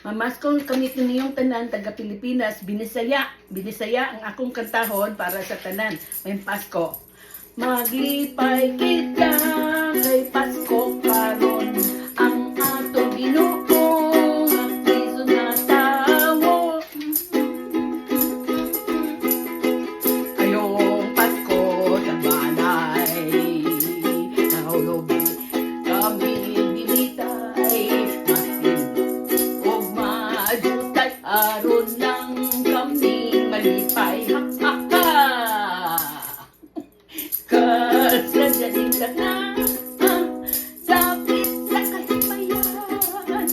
Mamaskong kami niyong tanan taga Pilipinas, Binisaya. Binisaya ang akong kantahon para sa tanan. May Pasko. Maglipay kita kay Pasko karon ang atong Ginoo ang piso na tawo. Ayong Pasko sa balay nahulog kami binitay masin og maadutay aron lang kami malipay. Ha ha ha. Kasagaling ka na sapit sa kahimayan,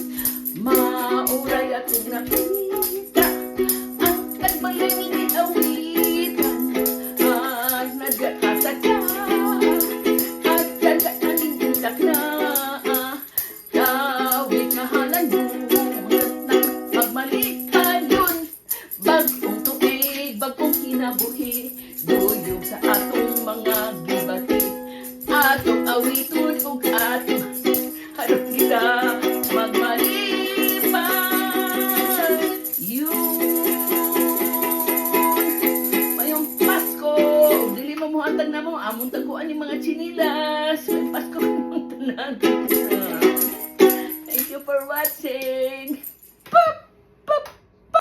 mauray atong nakita ang kagbayang iniawitan at nagkakasadya at kagaaning intak na tawid nga halandulat ng pagmalikayon. Bagong tuig, bagong kinabuhi, duyog sa atong mga gibati, atong awiton ug atong harap kita magmalipay. Yun mayong Pasko, dili mo muhatag na mo among taguan ni mga chinilas. May Pasko ng tanan. Thank you for watching.